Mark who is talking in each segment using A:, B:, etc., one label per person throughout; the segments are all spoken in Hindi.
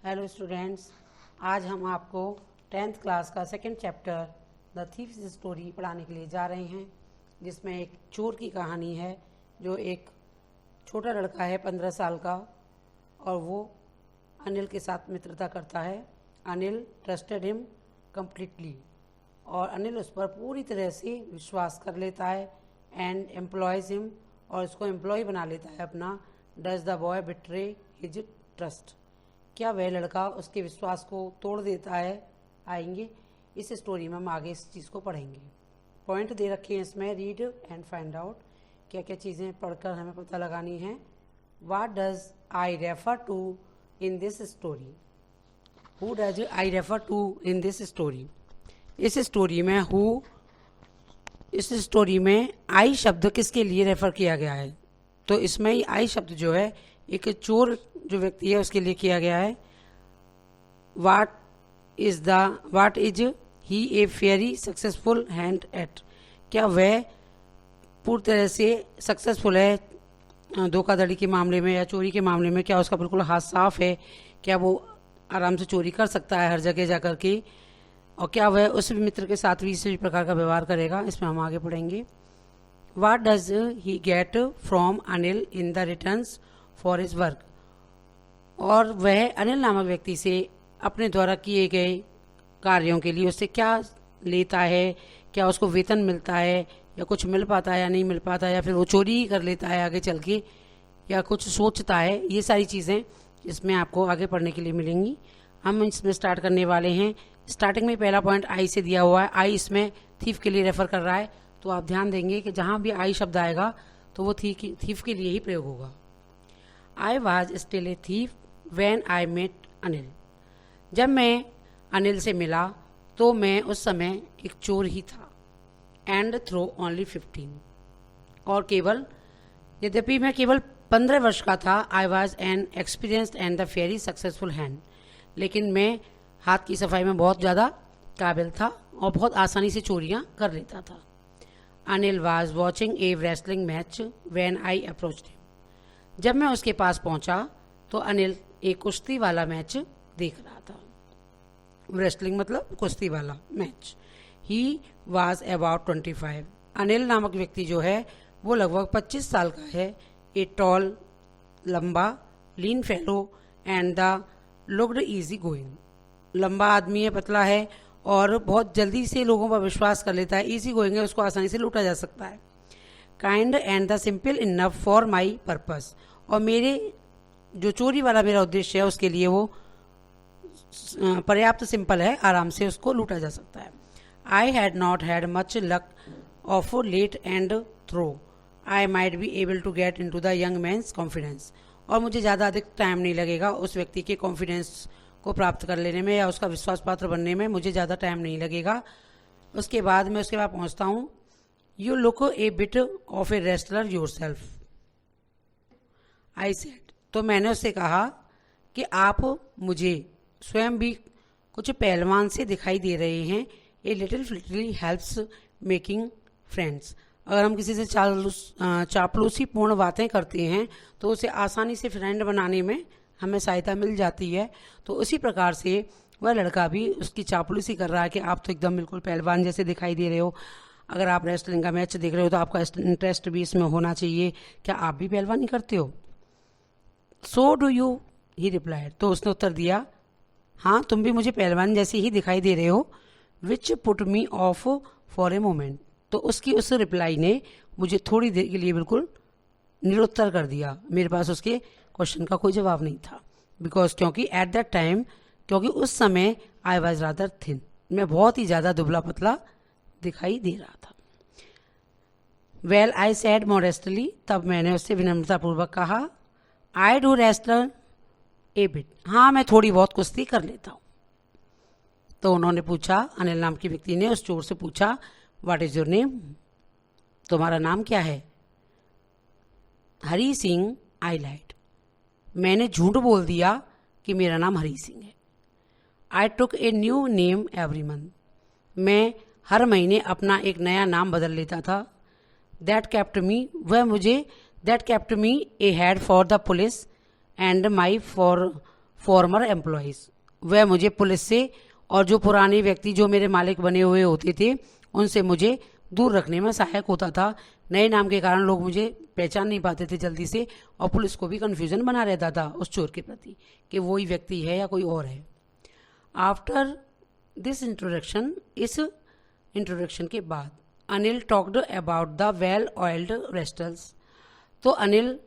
A: हेलो स्टूडेंट्स, आज हम आपको 10th क्लास का second chapter the thieves story पढ़ाने के लिए जा रहे हैं, जिसमें एक चोर की कहानी है। जो एक छोटा लड़का है 15 साल का, और वो अनिल के साथ मित्रता करता है। अनिल ट्रस्टेड हिम कम्प्लीटली, और अनिल उस पर पूरी तरह से विश्वास कर लेता है एंड एम्प्लॉयज हिम, और उसको एम्प्लॉय बना लेता है अपना। Does the boy betray his trust? क्या वह लड़का उसके विश्वास को तोड़ देता है? आएंगे इस स्टोरी में, हम आगे इस चीज़ को पढ़ेंगे। पॉइंट दे रखे हैं इसमें, रीड एंड फाइंड आउट। क्या क्या चीज़ें पढ़कर हमें पता लगानी है। What does I refer to in this story? Who does I refer to in this story? इस स्टोरी में इस स्टोरी में आई शब्द किसके लिए रेफर किया गया है? तो इसमें आई शब्द जो है एक चोर जो व्यक्ति है उसके लिए किया गया है। What is he a very successful hand eight? क्या वह पूरी तरह से सक्सेसफुल है धोखाधड़ी के मामले में या चोरी के मामले में? क्या उसका बिल्कुल हाथ साफ है? क्या वो आराम से चोरी कर सकता है हर जगह जा कर के? और क्या वह उस मित्र के साथ भी इसी प्रकार का व्यवहार करेगा? इसमें हम आगे पढ़ेंगे। What does he get from Anil in the returns for his work? और वह अनिल नामक व्यक्ति से अपने द्वारा किए गए कार्यों के लिए उससे क्या लेता है? क्या उसको वेतन मिलता है, या कुछ मिल पाता है या नहीं मिल पाता है, या फिर वो चोरी ही कर लेता है आगे चल के, या कुछ सोचता है? ये सारी चीज़ें इसमें आपको आगे पढ़ने के लिए मिलेंगी। हम इसमें स्टार्ट करने वाले हैं। स्टार्टिंग में पहला पॉइंट आई से दिया हुआ है। आई इसमें थीफ के लिए रेफर कर रहा है, तो आप ध्यान देंगे कि जहाँ भी आई शब्द आएगा तो वो थीफ के लिए ही प्रयोग होगा। I was still a thief when I met Anil? जब मैं अनिल से मिला तो मैं उस समय एक चोर ही था। एंड थ्रो ओनली 15, और यद्यपि मैं केवल 15 वर्ष का था। I was an experienced and the very successful hand, लेकिन मैं हाथ की सफाई में बहुत ज़्यादा काबिल था और बहुत आसानी से चोरियाँ कर लेता था। Anil was watching A wrestling match when I approached him? जब मैं उसके पास पहुंचा तो अनिल एक कुश्ती वाला मैच देख रहा था। रेसलिंग मतलब कुश्ती वाला match. He was about 25। Anil नामक व्यक्ति जो है वो लगभग 25 साल का है। ए टॉल, लंबा, lean fellow and the looked easy going. लंबा आदमी है, पतला है, और बहुत जल्दी से लोगों पर विश्वास कर लेता है। इजी गोइंग है, उसको आसानी से लूटा जा सकता है। Kind and the simple enough for my purpose, और मेरे जो चोरी वाला मेरा उद्देश्य है उसके लिए वो पर्याप्त सिंपल है, आराम से उसको लूटा जा सकता है। I had not had much luck of late and throw I might be able to get into the young man's confidence, और मुझे ज़्यादा अधिक टाइम नहीं लगेगा उस व्यक्ति के कॉन्फिडेंस को प्राप्त कर लेने में, या उसका विश्वास पात्र बनने में मुझे ज़्यादा टाइम नहीं लगेगा। उसके बाद मैं उसके बाद पहुँचता हूँ। You look A bit of A wrestler your self, I said. तो मैंने उससे कहा कि आप मुझे स्वयं भी कुछ पहलवान से दिखाई दे रहे हैं। A little flattery helps making friends. अगर हम किसी से चापलूसी पूर्ण बातें करते हैं तो उसे आसानी से फ्रेंड बनाने में हमें सहायता मिल जाती है। तो उसी प्रकार से वह लड़का भी उसकी चापलूसी कर रहा है कि आप तो एकदम बिल्कुल पहलवान जैसे दिखाई दे रहे हो। अगर आप रेसलिंग का मैच देख रहे हो तो आपका इंटरेस्ट भी इसमें होना चाहिए। क्या आप भी पहलवानी करते हो? So do you, he replied. तो उसने उत्तर दिया, हाँ, तुम भी मुझे पहलवान जैसे ही दिखाई दे रहे हो। Which put me of for a moment. तो उसकी उस रिप्लाई ने मुझे थोड़ी देर के लिए बिल्कुल निरुत्तर कर दिया। मेरे पास उसके क्वेश्चन का कोई जवाब नहीं था। बिकॉज क्योंकि एट दैट टाइम, क्योंकि उस समय आई वॉज रादर थिन, मैं बहुत ही ज़्यादा दुबला पतला दिखाई दे रहा था। Well, I said modestly. तब मैंने उससे विनम्रतापूर्वक कहा, I do wrestler A bit. हाँ, मैं थोड़ी बहुत कुश्ती कर लेता हूँ। तो उन्होंने पूछा, अनिल नाम के व्यक्ति ने उस चोर से पूछा, व्हाट इज योर नेम? तुम्हारा नाम क्या है? हरी सिंह, आई लाइड। मैंने झूठ बोल दिया कि मेरा नाम हरी सिंह है। I took a new name every month. मैं हर महीने अपना एक नया नाम बदल लेता था। That kept me A head for the police and my farmer employees. वह मुझे पुलिस से और जो पुराने व्यक्ति जो मेरे मालिक बने हुए होते थे उनसे मुझे दूर रखने में सहायक होता था। नए नाम के कारण लोग मुझे पहचान नहीं पाते थे जल्दी से, और पुलिस को भी कन्फ्यूजन बना रहता था उस चोर के प्रति कि वही व्यक्ति है या कोई और है। आफ्टर दिस इंट्रोडक्शन, इस इंट्रोडक्शन के बाद Anil talked about the well oiled wrestlers. तो अनिल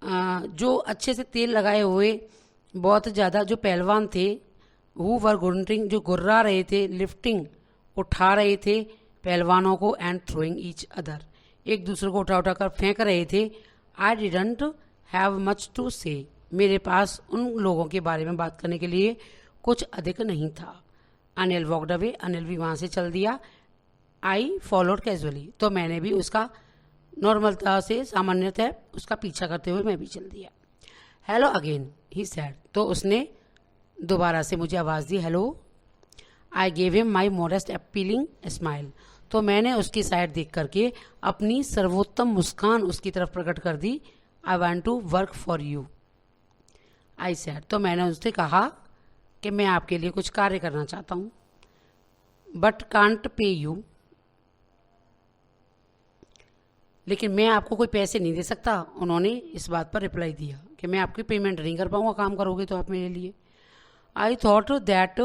A: जो अच्छे से तेल लगाए हुए बहुत ज़्यादा जो पहलवान थे, हु वर गुंटिंग, जो गुर्रा रहे थे, लिफ्टिंग, उठा रहे थे पहलवानों को, एंड थ्रोइंग ईच अदर, एक दूसरे को उठा उठा कर फेंक रहे थे। I didn't have much to say, मेरे पास उन लोगों के बारे में बात करने के लिए कुछ अधिक नहीं था। अनिल वॉकड अवे, अनिल भी वहाँ से चल दिया। आई फॉलोड कैजुअली, तो मैंने भी उसका नॉर्मलता से, सामान्यतः उसका पीछा करते हुए मैं भी चल दिया। हेलो अगेन ही सेड, तो उसने दोबारा से मुझे आवाज़ दी, hello. I gave him my modest appealing smile, तो मैंने उसकी साइड देख करके अपनी सर्वोत्तम मुस्कान उसकी तरफ प्रकट कर दी। I want to work for you, I said, तो मैंने उससे कहा कि मैं आपके लिए कुछ कार्य करना चाहता हूँ, बट कांट पे यू, लेकिन मैं आपको कोई पैसे नहीं दे सकता। उन्होंने इस बात पर रिप्लाई दिया कि मैं आपकी पेमेंट नहीं कर पाऊंगा, काम करोगे तो आप मेरे लिए। I thought that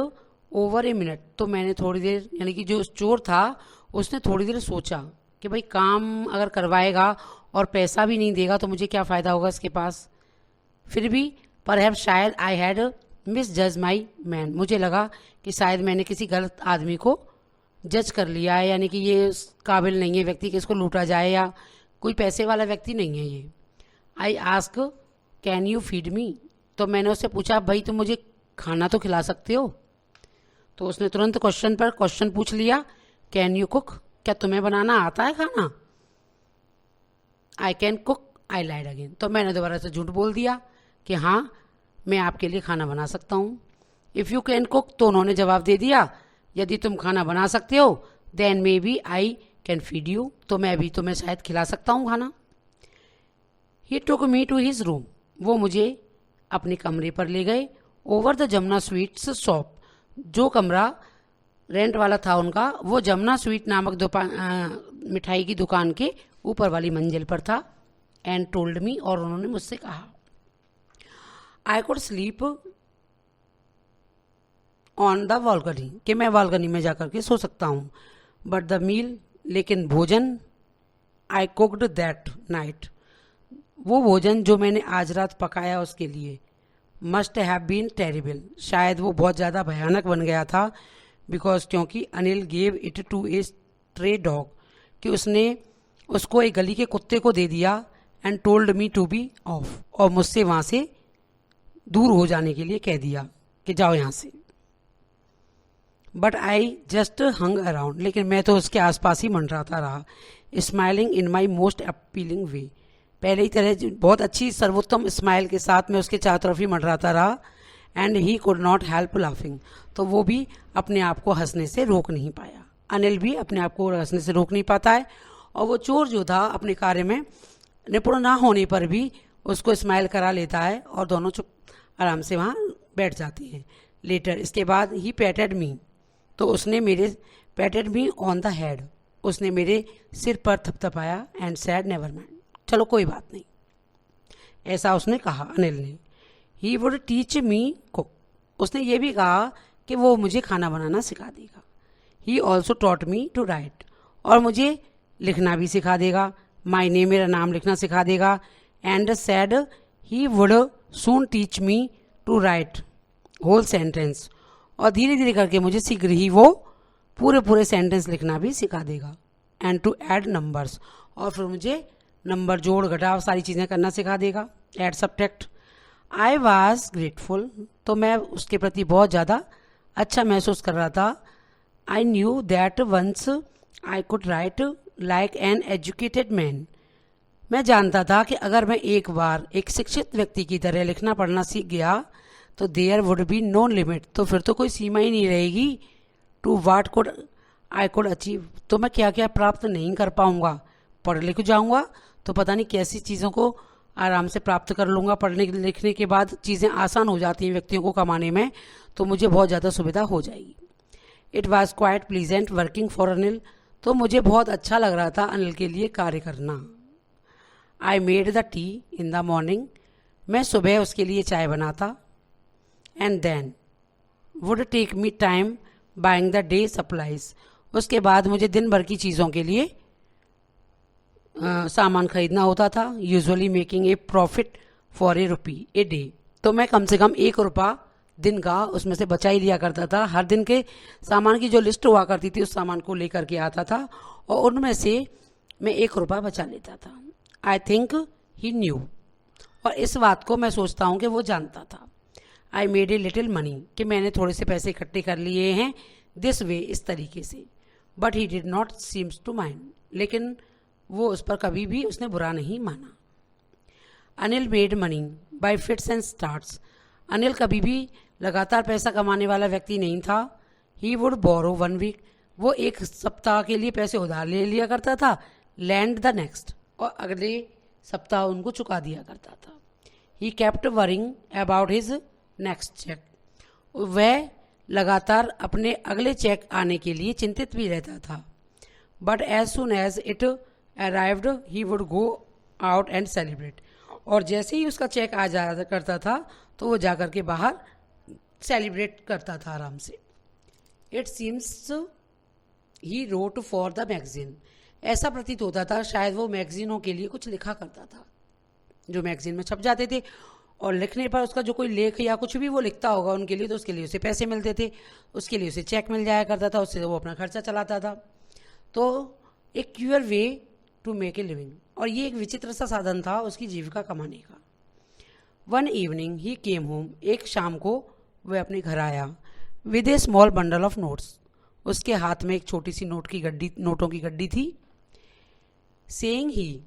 A: over a minute, तो मैंने थोड़ी देर, यानी कि जो चोर था उसने थोड़ी देर सोचा कि भाई काम अगर करवाएगा और पैसा भी नहीं देगा तो मुझे क्या फ़ायदा होगा इसके पास। फिर भी परहैप्स शायद आई हैड मिस जज माई मैन, मुझे लगा कि शायद मैंने किसी गलत आदमी को जज कर लिया है, यानी कि ये उस काबिल नहीं है व्यक्ति कि इसको लूटा जाए, या कोई पैसे वाला व्यक्ति नहीं है ये। I ask can you feed me, तो मैंने उससे पूछा भाई तुम मुझे खाना तो खिला सकते हो। तो उसने तुरंत क्वेश्चन पर क्वेश्चन पूछ लिया, कैन यू कुक, क्या तुम्हें बनाना आता है खाना। I can cook, I lied again, तो मैंने दोबारा से झूठ बोल दिया कि हाँ मैं आपके लिए खाना बना सकता हूँ। इफ़ यू कैन कुक, तो उन्होंने जवाब दे दिया यदि तुम खाना बना सकते हो, then maybe I can feed you, तो मैं भी तुम्हें शायद खिला सकता हूँ खाना। He took me to his room, वो मुझे अपने कमरे पर ले गए। Over the Jamuna sweets shop, जो कमरा रेंट वाला था उनका वो जमुना स्वीट नामक मिठाई की दुकान के ऊपर वाली मंजिल पर था। एंड टोल्ड मी, और उन्होंने मुझसे कहा I could sleep on the balcony, कि मैं बालकनी में जाकर के सो सकता हूँ। बट द मील, लेकिन भोजन, आई कुक्ड दैट नाइट, वो भोजन जो मैंने आज रात पकाया उसके लिए, मस्ट हैव बीन टेरिबल, शायद वो बहुत ज़्यादा भयानक बन गया था। बिकॉज, क्योंकि Anil gave it to a stray dog, कि उसने उसको एक गली के कुत्ते को दे दिया। And told me to be off, और मुझसे वहाँ से दूर हो जाने के लिए कह दिया कि जाओ यहाँ से। But I just hung around, लेकिन मैं तो उसके आसपास ही मंडराता रहा। Smiling in my most appealing way, पहले ही तरह बहुत अच्छी सर्वोत्तम स्माइल के साथ मैं उसके चारों तरफ ही मंडराता रहा। And he could not help laughing, तो वो भी अपने आप को हंसने से रोक नहीं पाया। अनिल भी अपने आप को हंसने से रोक नहीं पाता है, और वो चोर जो था अपने कार्य में निपुण ना होने पर भी उसको स्माइल करा लेता है, और दोनों चुप आराम से वहाँ बैठ जाते हैं। लेटर, इसके बाद ही पैटेड मी, तो उसने मेरे पैटेड मी ऑन द हेड, उसने मेरे सिर पर थपथपाया। एंड सैड नेवर माइंड, चलो कोई बात नहीं, ऐसा उसने कहा अनिल ने। He would teach me cook, उसने ये भी कहा कि वो मुझे खाना बनाना सिखा देगा। He also taught me to write, और मुझे लिखना भी सिखा देगा। माई नेम, मेरा नाम लिखना सिखा देगा। And said he would soon teach me to write whole sentence, और धीरे धीरे करके मुझे शीघ्र ही वो पूरे सेंटेंस लिखना भी सिखा देगा। एंड टू ऐड नंबर्स, और फिर मुझे नंबर जोड़ घटाव सारी चीज़ें करना सिखा देगा। Add subtract. I was grateful, तो मैं उसके प्रति बहुत ज़्यादा अच्छा महसूस कर रहा था। I knew that once I could write like an educated man, मैं जानता था कि अगर मैं एक बार एक शिक्षित व्यक्ति की तरह लिखना पढ़ना सीख गया तो there would be no limit, तो फिर तो कोई सीमा ही नहीं रहेगी। To what could I could achieve, तो मैं क्या क्या प्राप्त नहीं कर पाऊंगा। पढ़ लिख जाऊंगा तो पता नहीं कैसी चीज़ों को आराम से प्राप्त कर लूँगा। पढ़ने लिखने के बाद चीज़ें आसान हो जाती हैं व्यक्तियों को कमाने में, तो मुझे बहुत ज़्यादा सुविधा हो जाएगी। It was quite pleasant working for Anil, तो मुझे बहुत अच्छा लग रहा था अनिल के लिए कार्य करना। I made the tea in the morning, मैं सुबह उसके लिए चाय बनाता। And then would take me time buying the day supplies, उसके बाद मुझे दिन भर की चीज़ों के लिए सामान खरीदना होता था। Usually making a profit for ₹1 a day, तो मैं कम से कम ₹1 दिन का उसमें से बचा ही लिया करता था। हर दिन के सामान की जो लिस्ट हुआ करती थी उस सामान को लेकर के आता था और उनमें से मैं ₹1 बचा लेता था। आई थिंक ही न्यू, और इस बात को मैं सोचता हूँ कि वो जानता था। I made a little money, कि मैंने थोड़े से पैसे इकट्ठे कर लिए हैं दिस वे, इस तरीके से। But he did not seems to mind, लेकिन वो उस पर कभी भी उसने बुरा नहीं माना। Anil made money by fits and starts, Anil कभी भी लगातार पैसा कमाने वाला व्यक्ति नहीं था। ही वुड बोरो 1 वीक, वो एक सप्ताह के लिए पैसे उधार ले लिया करता था। लैंड द नेक्स्ट, और अगले सप्ताह उनको चुका दिया करता था। He kept worrying about his next cheque, वह लगातार अपने अगले चेक आने के लिए चिंतित भी रहता था। But as soon as it arrived he would go out and celebrate, और जैसे ही उसका चेक आ जाया करता था तो वो जाकर के बाहर सेलिब्रेट करता था आराम से। It seems he wrote for the magazine, ऐसा प्रतीत होता था शायद वो मैगजीनों के लिए कुछ लिखा करता था जो मैगजीन में छप जाते थे, और लिखने पर उसका जो कोई लेख या कुछ भी वो लिखता होगा उनके लिए, तो उसके लिए उसे पैसे मिलते थे, उसके लिए उसे चेक मिल जाया करता था, उससे वो अपना खर्चा चलाता था। तो एक queer way to make a living, और ये एक विचित्र सा साधन था उसकी जीविका कमाने का। One evening he came home, एक शाम को वह अपने घर आया। With A small bundle of notes, उसके हाथ में एक छोटी सी नोटों की गड्डी थी। Saying he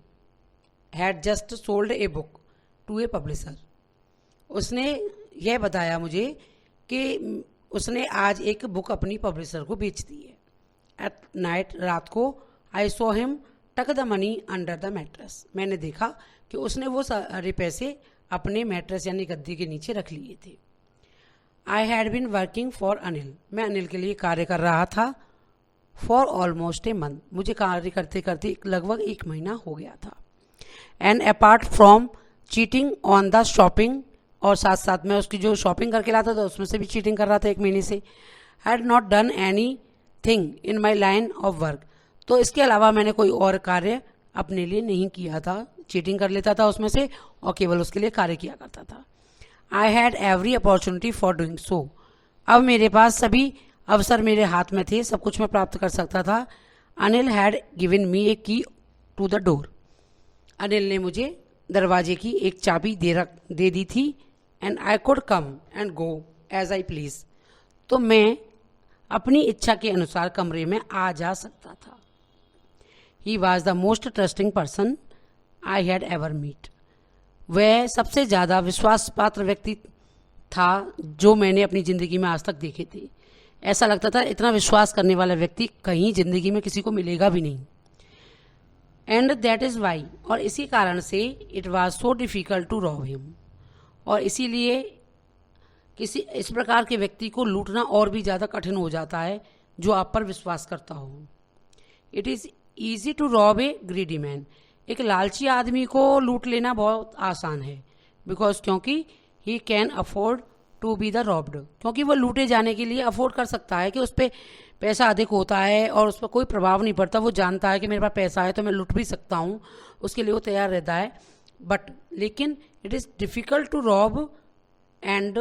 A: had just sold a book to a publisher, उसने यह बताया मुझे कि उसने आज एक बुक अपनी पब्लिशर को बेच दी है। एट नाइट, रात को, आई सॉ हिम टक the money under the mattress, मैंने देखा कि उसने वो सारे पैसे अपने मैट्रेस यानी गद्दी के नीचे रख लिए थे। I had been working for Anil, मैं अनिल के लिए कार्य कर रहा था। फॉर ऑलमोस्ट ए मंथ, मुझे कार्य करते करते लगभग 1 महीना हो गया था। And apart from cheating on the shopping, और साथ साथ में उसकी जो शॉपिंग करके लाता था उसमें से भी चीटिंग कर रहा था 1 महीने से। Had not done any thing in my line of work, तो इसके अलावा मैंने कोई और कार्य अपने लिए नहीं किया था। चीटिंग कर लेता था उसमें से और केवल उसके लिए कार्य किया करता था। I had every opportunity for doing so, अब मेरे पास सभी अवसर मेरे हाथ में थे, सब कुछ मैं प्राप्त कर सकता था। अनिल हैड गिवन मी ए की टू द डोर, अनिल ने मुझे दरवाजे की एक चाबी दे दी थी। And I could come and go as I please, तो मैं अपनी इच्छा के अनुसार कमरे में आ जा सकता था। He was the most trusting person I had ever meet, वह सबसे ज़्यादा विश्वास पात्र व्यक्ति था जो मैंने अपनी ज़िंदगी में आज तक देखे थे। ऐसा लगता था इतना विश्वास करने वाला व्यक्ति कहीं ज़िंदगी में किसी को मिलेगा भी नहीं। एंड दैट इज़ वाई, और इसी कारण से it was so difficult to rob him, और इसीलिए किसी इस प्रकार के व्यक्ति को लूटना और भी ज़्यादा कठिन हो जाता है जो आप पर विश्वास करता हो। It is easy to rob a greedy man, एक लालची आदमी को लूट लेना बहुत आसान है। बिकॉज क्योंकि he can afford to be the robbed, क्योंकि वो लूटे जाने के लिए अफोर्ड कर सकता है कि उस पर पैसा अधिक होता है और उस पर कोई प्रभाव नहीं पड़ता। वो जानता है कि मेरे पास पैसा है तो मैं लूट भी सकता हूँ, उसके लिए वो तैयार रहता है। बट लेकिन it is difficult to rob and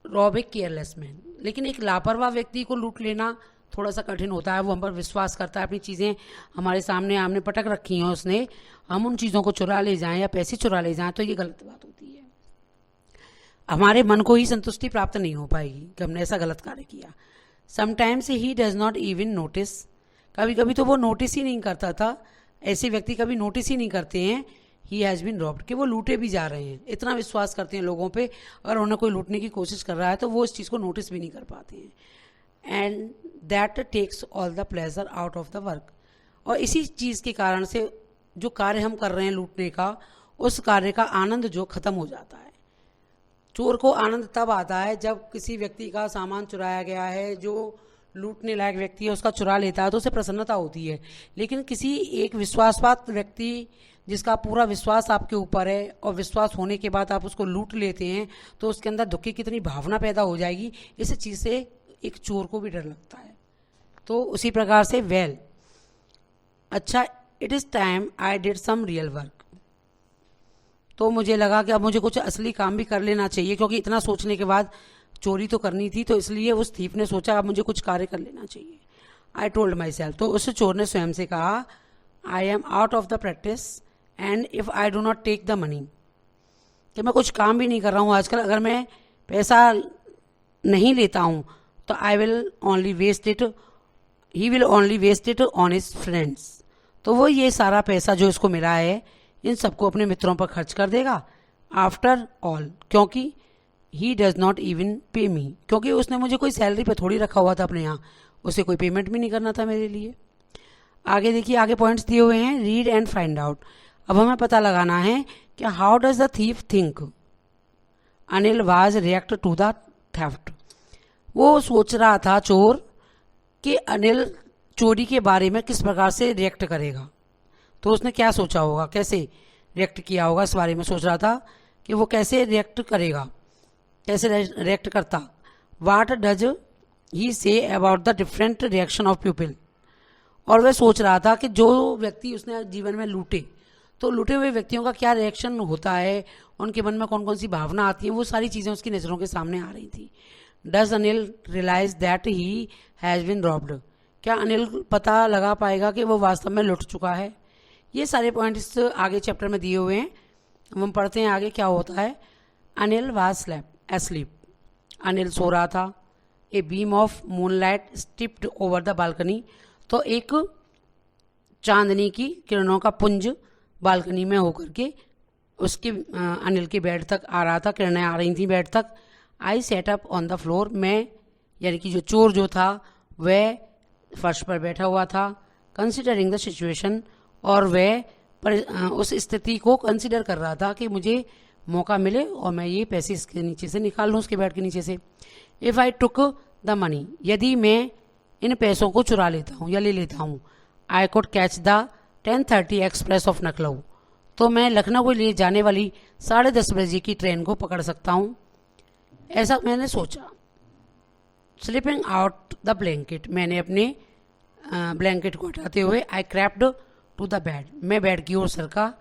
A: rob a careless man, लेकिन एक लापरवाह व्यक्ति को लूट लेना थोड़ा सा कठिन होता है। वो हम पर विश्वास करता है, अपनी चीज़ें हमारे सामने आमने पटक रखी हैं उसने, हम उन चीज़ों को चुरा ले जाएं या पैसे चुरा ले जाएं तो ये गलत बात होती है। हमारे मन को ही संतुष्टि प्राप्त नहीं हो पाएगी कि हमने ऐसा गलत कार्य किया। Sometimes he does not even notice, कभी कभी तो वो नोटिस ही नहीं करता था। ऐसे व्यक्ति कभी नोटिस ही नहीं करते हैं ही हैज़ बीन रॉब्ड, कि वो लूटे भी जा रहे हैं। इतना विश्वास करते हैं लोगों पे, अगर उन्हें कोई लूटने की कोशिश कर रहा है तो वो इस चीज़ को नोटिस भी नहीं कर पाते हैं। And that takes all the pleasure out of the work, और इसी चीज़ के कारण से जो कार्य हम कर रहे हैं लूटने का, उस कार्य का आनंद जो खत्म हो जाता है। चोर को आनंद तब आता है जब किसी व्यक्ति का सामान चुराया गया है, जो लूटने लायक व्यक्ति है उसका चुरा लेता है तो उसे प्रसन्नता होती है। लेकिन किसी एक विश्वासपात्र व्यक्ति जिसका पूरा विश्वास आपके ऊपर है और विश्वास होने के बाद आप उसको लूट लेते हैं तो उसके अंदर दुख की कितनी भावना पैदा हो जाएगी, इस चीज़ से एक चोर को भी डर लगता है। तो उसी प्रकार से वेल, अच्छा, it is time I did some real work. तो मुझे लगा कि अब मुझे कुछ असली काम भी कर लेना चाहिए, क्योंकि इतना सोचने के बाद चोरी तो करनी थी, तो इसलिए उस थीफ ने सोचा अब मुझे कुछ कार्य कर लेना चाहिए। आई टोल्ड माई सेल्फ, तो उस चोर ने स्वयं से कहा, I am out of the practice and if I do not take the money, कि मैं कुछ काम भी नहीं कर रहा हूँ आजकल, अगर मैं पैसा नहीं लेता हूँ तो I will only waste it, he will only waste it on his friends. तो वो ये सारा पैसा जो इसको मिला है इन सबको अपने मित्रों पर खर्च कर देगा। आफ्टर ऑल, क्योंकि ही डज नॉट इवन पे मी, क्योंकि उसने मुझे कोई सैलरी पे थोड़ी रखा हुआ था अपने यहाँ, उसे कोई पेमेंट भी नहीं करना था मेरे लिए। आगे देखिए, आगे पॉइंट्स दिए हुए हैं, रीड एंड फाइंड आउट। अब हमें पता लगाना है कि how does the thief think Anil was react to the theft. वो सोच रहा था चोर कि अनिल चोरी के बारे में किस प्रकार से रिएक्ट करेगा। तो उसने क्या सोचा होगा, कैसे रिएक्ट किया होगा, इस बारे में सोच रहा था कि वो कैसे रिएक्ट करेगा, कैसे रिएक्ट करता। What does he say about the different reaction of people. और वह सोच रहा था कि जो व्यक्ति उसने जीवन में लूटे, तो लूटे हुए व्यक्तियों का क्या रिएक्शन होता है, उनके मन में कौन कौन सी भावना आती है, वो सारी चीज़ें उसकी नज़रों के सामने आ रही थी। Does Anil realise that he has been robbed, क्या अनिल पता लगा पाएगा कि वो वास्तव में लुट चुका है। ये सारे पॉइंट्स आगे चैप्टर में दिए हुए हैं, हम पढ़ते हैं आगे क्या होता है। Anil was slept asleep, Anil सो रहा था। A beam of moonlight stepped over the balcony, तो एक चांदनी की किरणों का पुंज बालकनी में होकर के उसके अनिल के बेड तक आ रहा था, किरणें आ रही थी बेड तक। I sat up on the floor, मैं यानी कि जो चोर जो था वह फर्श पर बैठा हुआ था। कंसिडरिंग द सिचुएशन, और वह उस स्थिति को कंसिडर कर रहा था कि मुझे मौका मिले और मैं ये पैसे इसके नीचे से निकाल लूँ, उसके बेड के नीचे से। If I took the money, यदि मैं इन पैसों को चुरा लेता हूँ या ले लेता हूँ, I could catch the 10:30 express of Lucknow, तो मैं लखनऊ को लिए जाने वाली 10:30 बजे की ट्रेन को पकड़ सकता हूँ, ऐसा मैंने सोचा। स्लिपिंग आउट द ब्लैंकेट, मैंने अपने ब्लैंकेट को हटाते हुए आई क्रैप्ड टू द बेड, मैं बेड की ओर सरका।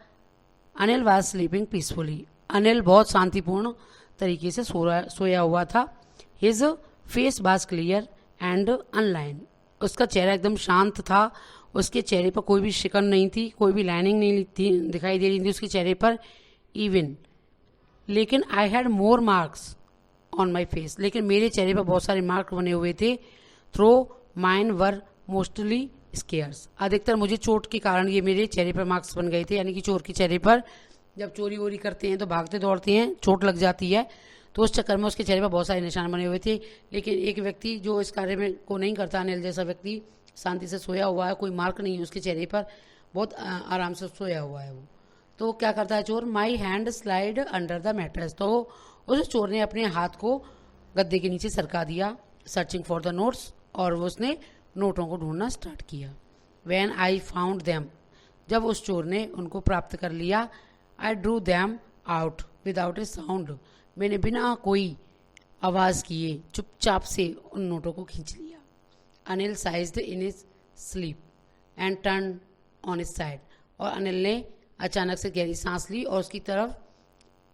A: Anil was sleeping peacefully, Anil बहुत शांतिपूर्ण तरीके से सोया हुआ था। His face was clear and online, उसका चेहरा एकदम शांत था, उसके चेहरे पर कोई भी शिकन नहीं थी, कोई भी लाइनिंग नहीं थी, दिखाई दे रही थी उसके चेहरे पर इवन। लेकिन I had more marks on my face, लेकिन मेरे चेहरे पर बहुत सारे मार्क बने हुए थे। Throw mine were mostly scars, अधिकतर मुझे चोट के कारण ये मेरे चेहरे पर मार्क्स बन गए थे, यानी कि चोर के चेहरे पर जब चोरी वोरी करते हैं तो भागते दौड़ते हैं, चोट लग जाती है, तो उस चक्कर में उसके चेहरे पर बहुत सारे निशान बने हुए थे। लेकिन एक व्यक्ति जो इस कार्य में को नहीं करता, अनिल जैसा व्यक्ति शांति से सोया हुआ है, कोई मार्क नहीं है उसके चेहरे पर, बहुत आराम से सोया हुआ है वो। तो क्या करता है चोर, my hand slide under the mattress, तो उस चोर ने अपने हाथ को गद्दे के नीचे सरका दिया। सर्चिंग फॉर द नोट्स, और वो उसने नोटों को ढूंढना स्टार्ट किया। वैन आई फाउंड दैम, जब उस चोर ने उनको प्राप्त कर लिया। I drew them out without A sound, मैंने बिना कोई आवाज़ किए चुपचाप से उन नोटों को खींच लिया। Anil sized in his sleep and turn on his side, और अनिल ने अचानक से गहरी सांस ली और उसकी तरफ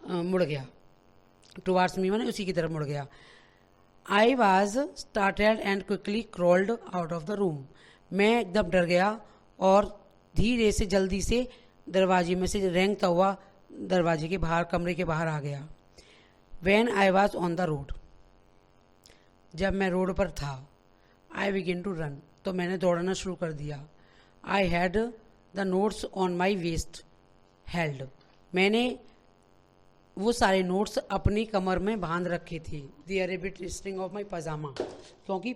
A: मुड़ गया। टुवार्ड्स मी, मैंने उसी की तरफ मुड़ गया। I was started and quickly crawled out of the room, मैं एकदम डर गया और धीरे से जल्दी से दरवाजे में से रेंगता हुआ दरवाजे के बाहर, कमरे के बाहर आ गया। When I was on the road, जब मैं रोड पर था। I began to run, तो मैंने दौड़ना शुरू कर दिया। I had the notes on my waist held, मैंने वो सारे नोट्स अपनी कमर में बांध रखे थे। They are a bit string of my pajama, क्योंकि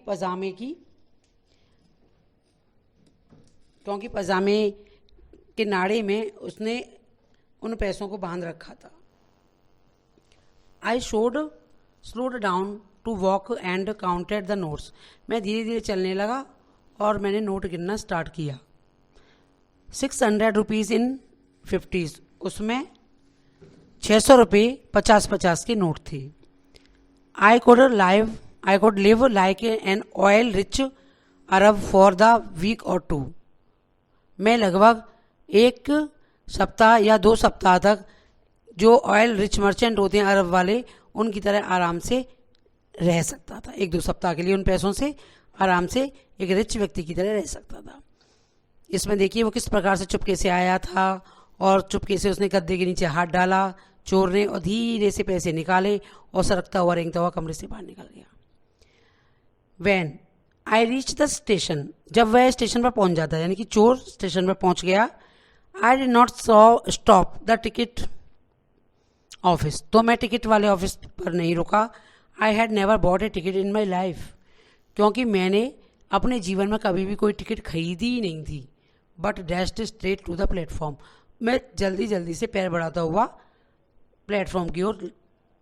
A: पजामे के नाड़े में उसने उन पैसों को बांध रखा था। I slowed down to walk and counted the notes. मैं धीरे धीरे चलने लगा और मैंने नोट गिनना स्टार्ट किया। 600 रुपीज़ इन 50s, उसमें 600 रुपये 50-50 के नोट थे। I could live like an oil rich Arab for the week और 2। मैं लगभग 1 सप्ताह या 2 सप्ताह तक जो ऑयल रिच मर्चेंट होते हैं अरब वाले, उनकी तरह आराम से रह सकता था। 1-2 सप्ताह के लिए उन पैसों से आराम से एक रिच व्यक्ति की तरह रह सकता था। इसमें देखिए वो किस प्रकार से चुपके से आया था और चुपके से उसने गद्दे के नीचे हाथ डाला चोर ने और धीरे से पैसे निकाले और सरकता हुआ रेंगता हुआ कमरे से बाहर निकल गया। When I reached the station, जब वह स्टेशन पर पहुंच जाता है, यानी कि चोर स्टेशन पर पहुंच गया, I did not stop the ticket office, तो मैं टिकट वाले ऑफिस पर नहीं रुका। I had never bought a ticket in my life, क्योंकि मैंने अपने जीवन में कभी भी कोई टिकट खरीदी ही नहीं थी। But dashed straight to the platform, मैं जल्दी जल्दी से पैर बढ़ाता हुआ प्लेटफॉर्म की ओर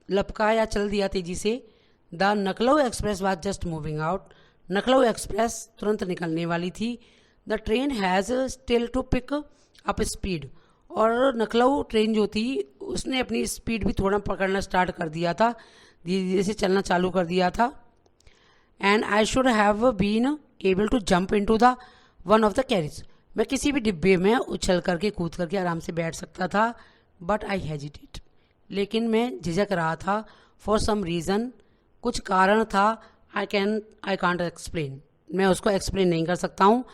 A: लपका या चल दिया तेजी से। द नखलऊ express was just moving out, नखलऊ एक्सप्रेस तुरंत निकलने वाली थी। The train has still to pick up speed, और नखलऊ ट्रेन जो थी उसने अपनी स्पीड भी थोड़ा पकड़ना स्टार्ट कर दिया था, धीरे धीरे से चलना चालू कर दिया था। And I should have been able to jump into the one of the carriage, मैं किसी भी डिब्बे में उछल करके कूद करके आराम से बैठ सकता था। बट आई हेजिटेट, लेकिन मैं झिझक रहा था। फॉर सम रीज़न, कुछ कारण था। आई कांट एक्सप्लेन, मैं उसको एक्सप्लेन नहीं कर सकता हूँ।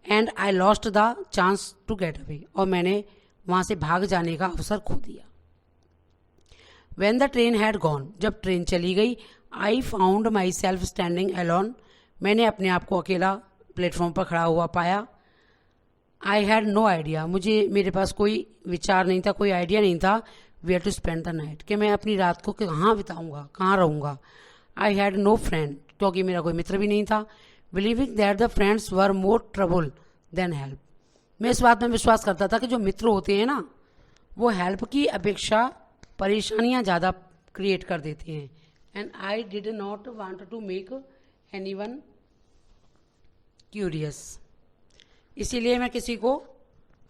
A: And I lost the chance to get away, और मैंने वहाँ से भाग जाने का अवसर खो दिया। When the train had gone, जब ट्रेन चली गई, I found myself standing alone, मैंने अपने आप को अकेला प्लेटफॉर्म पर खड़ा हुआ पाया। I had no idea, मेरे पास कोई विचार नहीं था, कोई आइडिया नहीं था where to spend the night, कि मैं अपनी रात को कहाँ बिताऊंगा, कहाँ रहूँगा। I had no friend, क्योंकि मेरा कोई मित्र भी नहीं था। Believing that the friends were more trouble than help, मैं इस बात में विश्वास करता था कि जो मित्र होते हैं ना, वो हेल्प की अपेक्षा परेशानियाँ ज़्यादा क्रिएट कर देते हैं। And I did not want to make anyone curious, इसीलिए मैं किसी को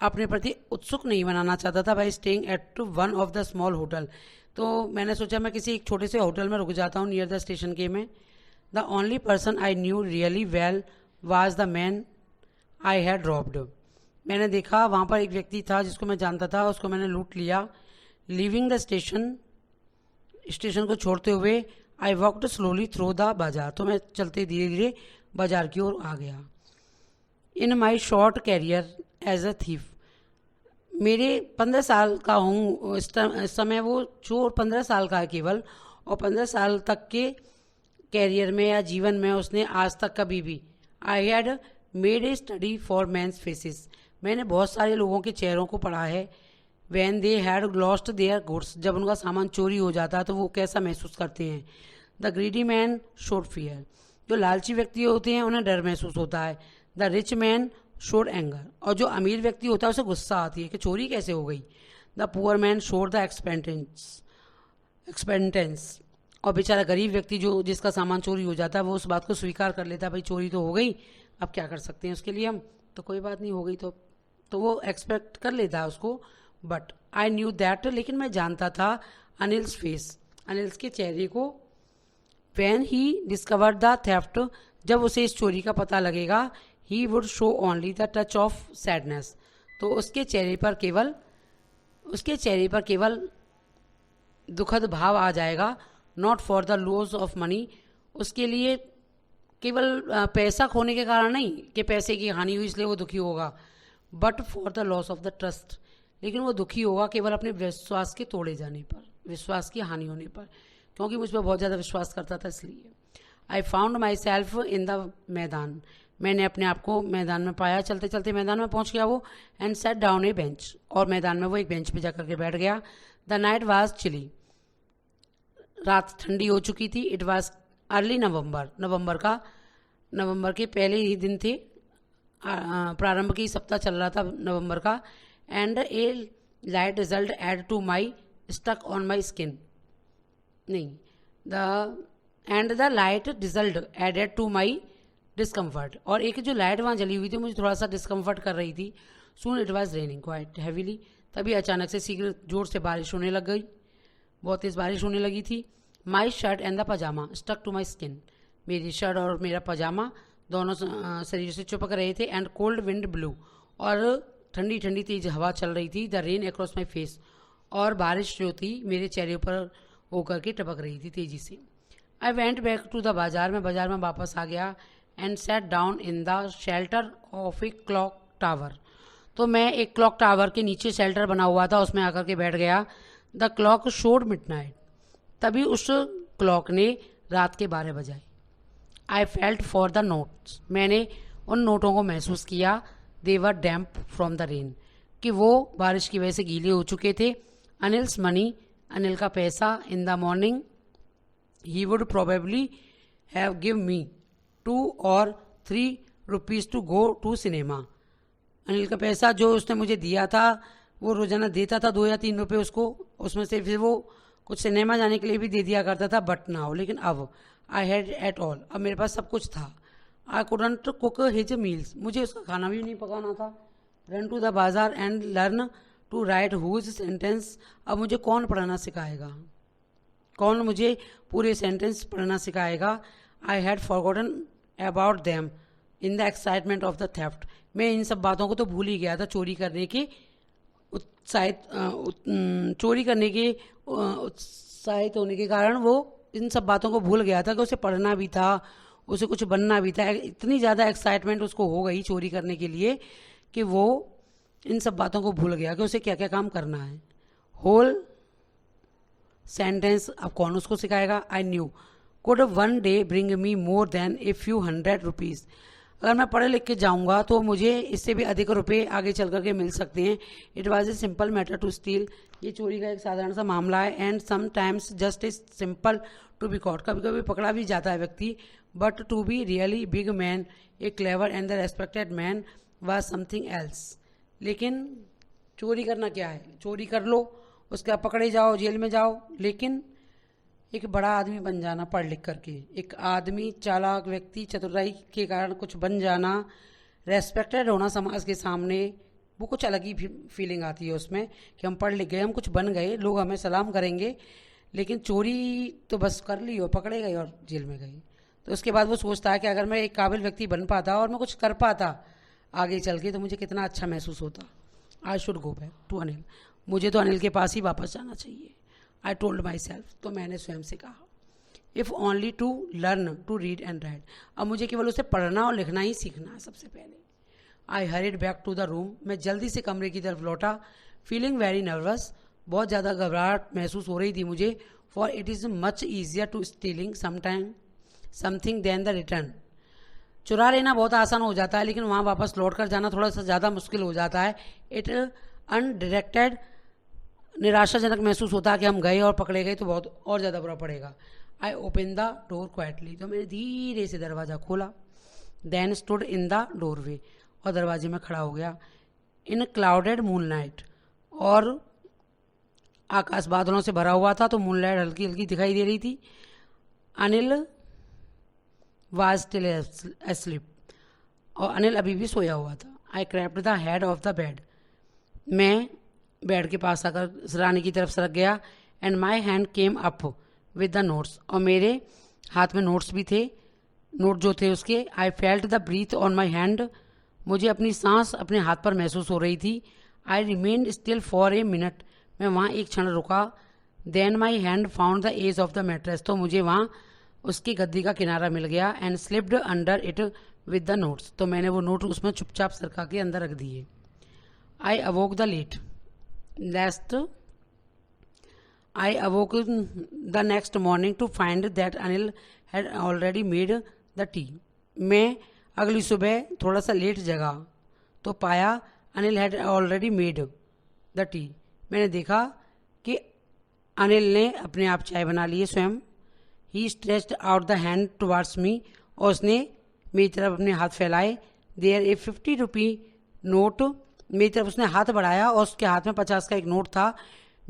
A: अपने प्रति उत्सुक नहीं बनाना चाहता था। By staying at one of the small hotel, तो मैंने सोचा मैं किसी एक छोटे से होटल में रुक जाता हूँ नियर द स्टेशन के में। The only person I knew really well was the man I had robbed, मैंने देखा वहाँ पर एक व्यक्ति था जिसको मैं जानता था, उसको मैंने लूट लिया। लीविंग द स्टेशन, स्टेशन को छोड़ते हुए, I walked slowly through the बाजार, तो मैं चलते धीरे धीरे बाजार की ओर आ गया। In my short career as a thief, मेरे 15 साल का हूँ इस समय, वो चोर 15 साल का है केवल, और 15 साल तक के कैरियर में या जीवन में उसने आज तक कभी भी, I had made a study for men's faces, मैंने बहुत सारे लोगों के चेहरों को पढ़ा है। When they had lost their goods, जब उनका सामान चोरी हो जाता है तो वो कैसा महसूस करते हैं। The greedy man showed fear, जो लालची व्यक्ति होते हैं उन्हें डर महसूस होता है। The rich man showed anger, और जो अमीर व्यक्ति होता है उसे गुस्सा आती है कि चोरी कैसे हो गई। The poor man showed the expectance, और बेचारा गरीब व्यक्ति जो जिसका सामान चोरी हो जाता है वो उस बात को स्वीकार कर लेता है, भाई चोरी तो हो गई, अब क्या कर सकते हैं उसके लिए, हम तो कोई बात नहीं, हो गई तो वो एक्सपेक्ट कर लेता है उसको। बट आई न्यू दैट, लेकिन मैं जानता था अनिल्स फेस, अनिल्स के चेहरे को। When he discover the theft, जब उसे इस चोरी का पता लगेगा, he would show only the touch of sadness, तो उसके चेहरे पर केवल दुखद भाव आ जाएगा। Not for the loss of money, उसके लिए केवल पैसा खोने के कारण नहीं कि पैसे की हानि हुई इसलिए वो दुखी होगा, but for the loss of the trust, लेकिन वो दुखी होगा केवल अपने विश्वास के तोड़े जाने पर, विश्वास की हानि होने पर, क्योंकि मुझ पर बहुत ज़्यादा विश्वास करता था इसलिए। I found my self in the मैदान, मैंने अपने आप को मैदान में पाया, चलते चलते मैदान में पहुंच गया वो। And set down A bench, और मैदान में वो एक बेंच पे जाकर के बैठ गया। द नाइट वाज चिली, रात ठंडी हो चुकी थी। इट वाज अर्ली नवंबर के पहले ही दिन थे, प्रारंभ की सप्ताह चल रहा था नवंबर का। And a light result add to my stuck on my skin, नहीं, the light result added to my discomfort, और एक जो लाइट वहाँ जली हुई थी मुझे थोड़ा सा डिस्कम्फर्ट कर रही थी. Soon it was raining quite heavily, तभी अचानक से शीघ्र जोर से बारिश होने लग गई, बहुत तेज बारिश होने लगी थी. My shirt and the pyjama stuck to my skin, मेरी शर्ट और मेरा पजामा दोनों शरीर से चिपक रहे थे. एंड कोल्ड विंड ब्लू, और ठंडी ठंडी तेज हवा चल रही थी. The rain across my face, और बारिश जो थी मेरे चेहरे पर होकर के टपक रही थी तेजी से. I went back to the bazaar, मैं बाजार में वापस आ गया. And set down in the shelter of a clock tower, तो मैं एक क्लॉक टावर के नीचे शेल्टर बना हुआ था उसमें आकर के बैठ गया. द क्लॉक शोड मिडनाइट, तभी उस क्लॉक ने रात के 12 बजाए. I felt for the notes, मैंने उन नोटों को महसूस किया. दे वर डैम्प फ्रॉम द रेन, कि वो बारिश की वजह से गीले हो चुके थे. अनिल्स मनी, अनिल का पैसा. In the morning he would probably have give me 2 or 3 rupees to go to cinema. Anil का पैसा जो उसने मुझे दिया था, वो रोजाना देता था 2 या 3 रुपये उसको, उसमें से फिर वो कुछ सिनेमा जाने के लिए भी दे दिया करता था. बट नाउ, लेकिन अब, आई हैड एट ऑल, अब मेरे पास सब कुछ था. I couldn't cook his meals, मुझे उसका खाना भी नहीं पकाना था. Run to the bazaar and learn to write whose sentence, अब मुझे कौन पढ़ना सिखाएगा, कौन मुझे पूरे सेंटेंस पढ़ना सिखाएगा. I had forgotten about them in the excitement of the theft, मैं इन सब बातों को तो भूल ही गया था चोरी करने के उत्साहित होने के कारण. वो इन सब बातों को भूल गया था कि उसे पढ़ना भी था, उसे कुछ बनना भी था. इतनी ज़्यादा एक्साइटमेंट उसको हो गई चोरी करने के लिए कि वो इन सब बातों को भूल गया कि उसे क्या क्या काम करना है. होल सेंटेंस अब कौन उसको सिखाएगा. I knew could one day bring me more than a few hundred rupees, अगर मैं पढ़े लिख के जाऊँगा तो मुझे इससे भी अधिक रुपए आगे चल करके मिल सकते हैं. It was a simple matter to steal, ये चोरी का एक साधारण सा मामला है. And sometimes just a simple to be caught, कभी कभी पकड़ा भी जाता है व्यक्ति. But to be really big man, a clever and the respected man was something else. लेकिन चोरी करना क्या है, चोरी कर लो, उसके बाद पकड़े जाओ, जेल में जाओ, लेकिन एक बड़ा आदमी बन जाना पढ़ लिख करके, एक आदमी चालाक व्यक्ति चतुराई के कारण कुछ बन जाना, रेस्पेक्टेड होना समाज के सामने, वो कुछ अलग ही फीलिंग आती है उसमें कि हम पढ़ लिख गए, हम कुछ बन गए, लोग हमें सलाम करेंगे. लेकिन चोरी तो बस कर ली और पकड़े गए और जेल में गए. तो उसके बाद वो सोचता है कि अगर मैं एक काबिल व्यक्ति बन पाता और मैं कुछ कर पाता आगे चल के तो मुझे कितना अच्छा महसूस होता. I should go back to Anil, मुझे तो अनिल के पास ही वापस जाना चाहिए. आई टोल्ड माई सेल्फ, तो मैंने स्वयं से कहा. If only to learn to read and write, अब मुझे केवल उसे पढ़ना और लिखना ही सीखना है सबसे पहले. I hurried back to the room, मैं जल्दी से कमरे की तरफ लौटा. फीलिंग वेरी नर्वस, बहुत ज़्यादा घबराहट महसूस हो रही थी मुझे. For it is much easier to stealing something than the return, चुरा लेना बहुत आसान हो जाता है लेकिन वहाँ वापस लौट कर जाना थोड़ा सा ज़्यादा मुश्किल हो जाता है. इट अनडिरेक्टेड, निराशाजनक महसूस होता है कि हम गए और पकड़े गए तो बहुत और ज़्यादा बुरा पड़ेगा. I open the door quietly, तो मैंने धीरे से दरवाज़ा खोला. Then stood in the doorway, और दरवाजे में खड़ा हो गया. इन क्लाउडेड मूनलाइट, और आकाश बादलों से भरा हुआ था तो मूनलाइट हल्की हल्की दिखाई दे रही थी. अनिल वाज स्टिल एस्लीप, और अनिल अभी भी सोया हुआ था. I crept the head of the bed, मैं बेड के पास आकर सिरहाने की तरफ सरक गया. And my hand came up with the notes, और मेरे हाथ में नोट्स भी थे, नोट जो थे उसके. I felt the breath on my hand, मुझे अपनी सांस अपने हाथ पर महसूस हो रही थी. I remained still for a minute, मैं वहाँ एक क्षण रुका. Then my hand found the edge of the mattress, तो मुझे वहाँ उसकी गद्दी का किनारा मिल गया. And slipped under it with the notes, तो मैंने वो नोट उसमें चुपचाप सरका के अंदर रख दिए. I awoke the next morning to find that Anil had already made the tea. मैं अगली सुबह थोड़ा सा लेट जगा तो पाया Anil had already made the tea. मैंने देखा कि अनिल ने अपने आप चाय बना ली है स्वयं. He stretched out the hand towards me, और उसने मेरी तरफ अपने हाथ फैलाए. देयर ए 50 रुपी नोट मेरी तरफ उसने हाथ बढ़ाया और उसके हाथ में 50 का एक नोट था।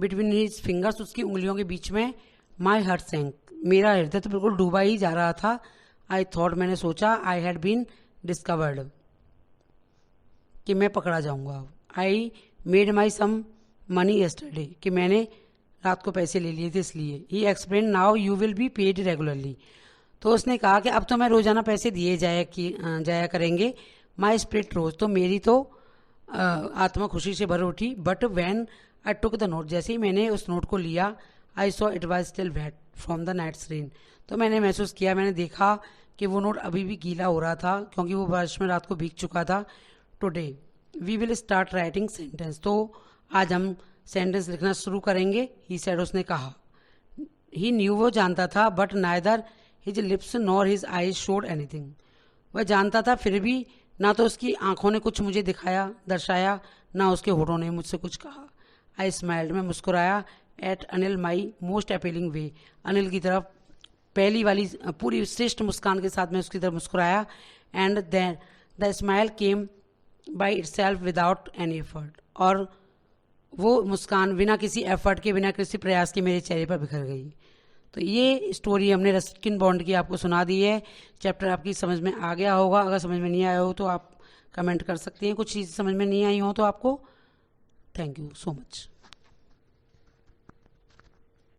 A: बिटवीन हिज फिंगर्स, उसकी उंगलियों के बीच में, माई हार्ट सैंक, मेरा हृदय तो बिल्कुल डूबा ही जा रहा था। आई थॉट, मैंने सोचा, आई हैड बीन डिस्कवर्ड, कि मैं पकड़ा जाऊंगा। I made my some money yesterday, कि मैंने रात को पैसे ले लिए थे इसलिए। He explain, now you will be paid regularly, तो उसने कहा कि अब तो मैं रोजाना पैसे दिए जाया करेंगे। माई स्पिरिट रोज, तो मेरी तो आत्मा खुशी से भर उठी। But when I took the note, जैसे ही मैंने उस नोट को लिया, I saw it was still wet from the night's rain, तो मैंने महसूस किया, मैंने देखा कि वो नोट अभी भी गीला हो रहा था क्योंकि वो बारिश में रात को भीग चुका था। Today we will start writing sentence, तो आज हम सेंटेंस लिखना शुरू करेंगे। ही सेड, उसने कहा। ही न्यू, वो जानता था, but neither his lips nor his eyes showed anything, वह जानता था फिर भी ना तो उसकी आंखों ने कुछ मुझे दर्शाया, ना उसके होठों ने मुझसे कुछ कहा। आई स्माइल्ड, मैं मुस्कुराया। At Anil, my most appealing way, Anil की तरफ पहली वाली पूरी श्रेष्ठ मुस्कान के साथ मैं उसकी तरफ मुस्कुराया। And then the smile came by itself without any effort, और वो मुस्कान बिना किसी एफर्ट के, बिना किसी प्रयास के मेरे चेहरे पर बिखर गई। तो ये स्टोरी हमने रस्किन बॉन्ड की आपको सुना दी है। चैप्टर आपकी समझ में आ गया होगा। अगर समझ में नहीं आया हो तो आप कमेंट कर सकते हैं। कुछ चीज़ समझ में नहीं आई हो तो आपको। Thank you so much.